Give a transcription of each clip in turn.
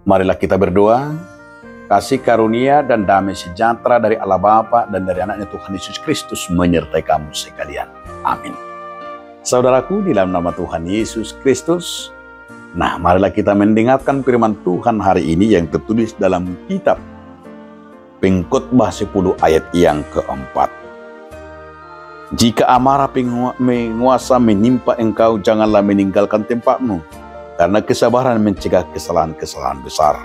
Marilah kita berdoa, kasih karunia dan damai sejahtera dari Allah Bapa dan dari anaknya Tuhan Yesus Kristus menyertai kamu sekalian. Amin. Saudaraku, di dalam nama Tuhan Yesus Kristus, marilah kita mendengarkan firman Tuhan hari ini yang tertulis dalam kitab Pengkhotbah 10 ayat yang keempat. Jika amarah penguasa menimpa engkau, janganlah meninggalkan tempatmu, karena kesabaran mencegah kesalahan-kesalahan besar.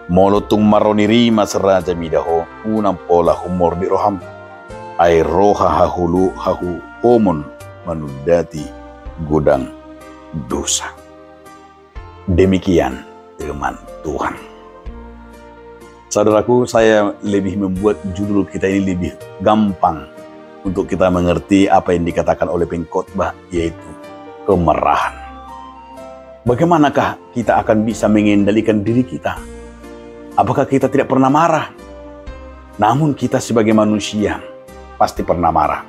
Molotung maroni mas raja midaho, unang pola humor di roham, ay roha hahulu hahu omon manudati gudang dosa. Demikian firman Tuhan. Saudaraku, saya lebih membuat judul kita ini lebih gampang untuk kita mengerti apa yang dikatakan oleh pengkhotbah, yaitu kemarahan. Bagaimanakah kita akan bisa mengendalikan diri kita? Apakah kita tidak pernah marah? Namun kita sebagai manusia pasti pernah marah.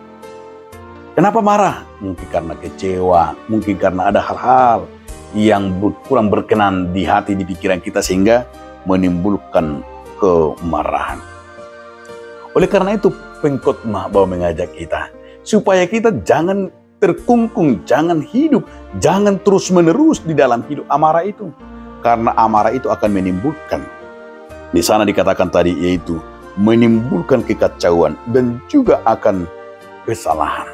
Kenapa marah? Mungkin karena kecewa, mungkin karena ada hal-hal yang kurang berkenan di hati, di pikiran kita sehingga menimbulkan kemarahan. Oleh karena itu pengkhotbah bahwa mengajak kita supaya kita jangan terkungkung, jangan hidup, jangan terus-menerus di dalam hidup amarah itu. Karena amarah itu akan menimbulkan, di sana dikatakan tadi, yaitu menimbulkan kekacauan dan juga akan kesalahan.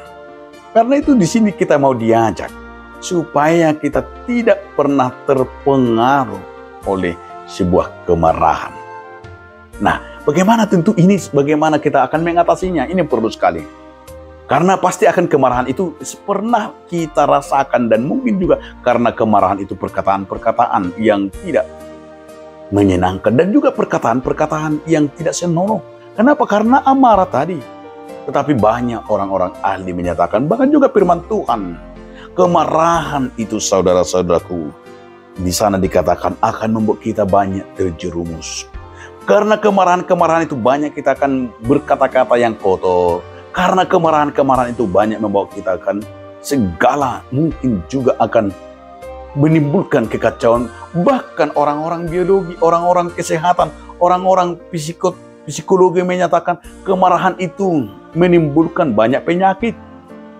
Karena itu di sini kita mau diajak supaya kita tidak pernah terpengaruh oleh sebuah kemarahan. Bagaimana tentu ini, bagaimana kita akan mengatasinya, ini perlu sekali. Karena pasti akan kemarahan itu pernah kita rasakan, dan mungkin juga karena kemarahan itu perkataan-perkataan yang tidak menyenangkan dan juga perkataan-perkataan yang tidak senonoh. Kenapa? Karena amarah tadi. Tetapi banyak orang-orang ahli menyatakan, bahkan juga firman Tuhan, kemarahan itu saudara-saudaraku, di sana dikatakan akan membuat kita banyak terjerumus. Karena kemarahan-kemarahan itu banyak kita akan berkata-kata yang kotor. Karena kemarahan-kemarahan itu banyak membawa kita akan segala mungkin juga akan menimbulkan kekacauan. Bahkan orang-orang biologi, orang-orang kesehatan, orang-orang psikologi menyatakan kemarahan itu menimbulkan banyak penyakit.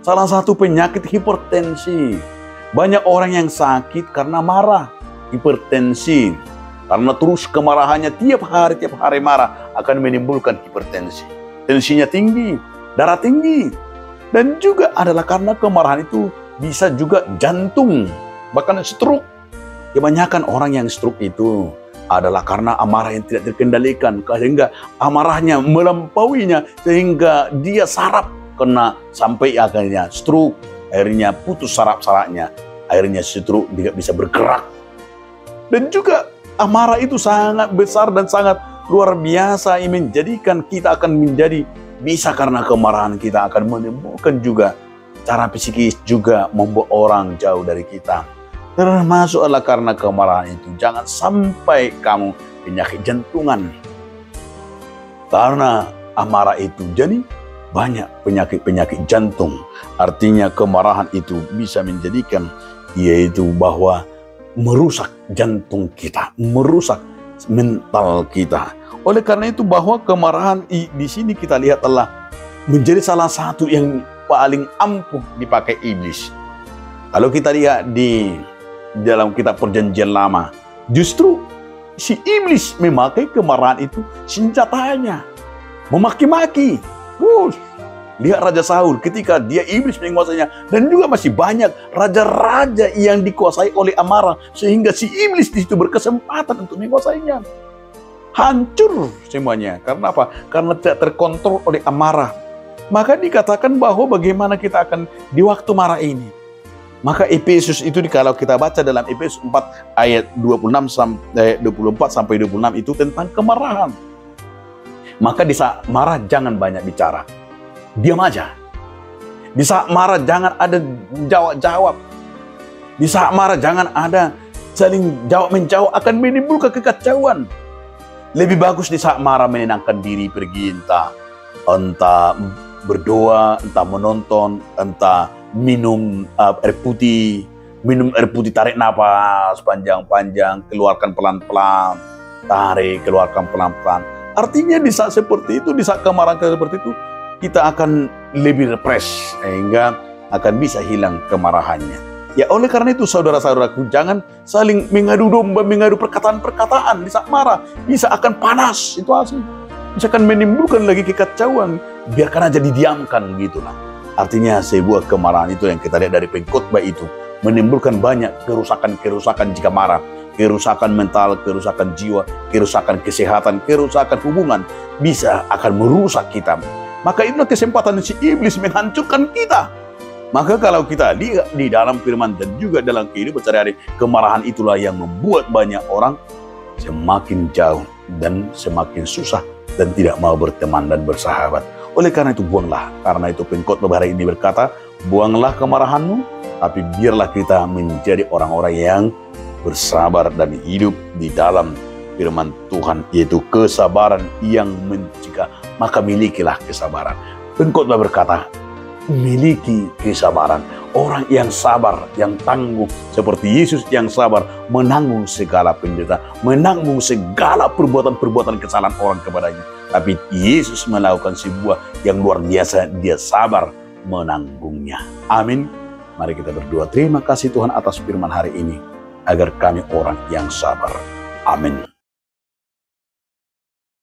Salah satu penyakit hipertensi. Banyak orang yang sakit karena marah, hipertensi. Karena terus kemarahannya tiap hari marah akan menimbulkan hipertensi. Tensinya tinggi, darah tinggi, dan juga adalah karena kemarahan itu bisa juga jantung, bahkan stroke. Kebanyakan orang yang stroke itu adalah karena amarah yang tidak terkendalikan, sehingga amarahnya melampauinya, sehingga dia saraf kena sampai akhirnya stroke, akhirnya putus saraf-sarafnya, akhirnya stroke, tidak bisa bergerak. Dan juga amarah itu sangat besar dan sangat luar biasa, yang menjadikan kita akan menjadi bisa, karena kemarahan kita akan menimbulkan juga cara psikis, juga membuat orang jauh dari kita. Termasuk adalah karena kemarahan itu jangan sampai kamu penyakit jantungan. Karena amarah itu jadi banyak penyakit-penyakit jantung. Artinya kemarahan itu bisa menjadikan, yaitu bahwa merusak jantung kita, merusak mental kita. Oleh karena itu bahwa kemarahan di sini kita lihat telah menjadi salah satu yang paling ampuh dipakai iblis. Kalau kita lihat di dalam kitab Perjanjian Lama, justru si iblis memakai kemarahan itu senjatanya, memaki-maki. Lihat Raja Saul ketika dia iblis menguasainya, dan juga masih banyak raja-raja yang dikuasai oleh amarah, sehingga si iblis di situ berkesempatan untuk menguasainya. Hancur semuanya. Karena apa? Karena tidak terkontrol oleh amarah. Maka dikatakan bahwa bagaimana kita akan di waktu marah ini. Maka Efesus itu, kalau kita baca dalam Efesus 4 ayat 24 sampai 26 itu tentang kemarahan. Maka di saat marah jangan banyak bicara, diam aja. Di saat marah jangan ada jawab-jawab. Di saat marah jangan ada saling jawab-menjawab, akan menimbulkan kekacauan. Lebih bagus di saat marah menenangkan diri, pergi entah berdoa, entah menonton, entah minum air putih, Minum air putih, tarik napas panjang-panjang, keluarkan pelan-pelan, tarik, keluarkan pelan-pelan. Artinya di saat seperti itu, di saat kemarahan seperti itu, kita akan lebih refresh, sehingga akan bisa hilang kemarahannya. Ya oleh karena itu saudara-saudaraku, jangan saling mengadu domba, mengadu perkataan-perkataan di saat marah. Bisa akan panas situasi, bisa akan menimbulkan lagi kekacauan. Biarkan aja didiamkan gitulah. Artinya sebuah kemarahan itu yang kita lihat dari pengkhotbah itu menimbulkan banyak kerusakan-kerusakan jika marah. Kerusakan mental, kerusakan jiwa, kerusakan kesehatan, kerusakan hubungan. Bisa akan merusak kita. Maka itulah kesempatan si iblis menghancurkan kita. Maka kalau kita lihat di dalam firman dan juga dalam kehidupan sehari-hari, kemarahan itulah yang membuat banyak orang semakin jauh dan semakin susah dan tidak mau berteman dan bersahabat. Oleh karena itu buanglah. Karena itu pengkhotbah hari ini berkata, buanglah kemarahanmu, tapi biarlah kita menjadi orang-orang yang bersabar dan hidup di dalam firman Tuhan, yaitu kesabaran yang mencegah. Maka milikilah kesabaran. Pengkhotbah berkata, miliki kesabaran. Orang yang sabar, yang tangguh, seperti Yesus yang sabar, menanggung segala penderitaan, menanggung segala perbuatan-perbuatan kesalahan orang kepadanya. Tapi Yesus melakukan sebuah yang luar biasa, dia sabar menanggungnya. Amin. Mari kita berdoa. Terima kasih Tuhan atas firman hari ini, agar kami orang yang sabar. Amin.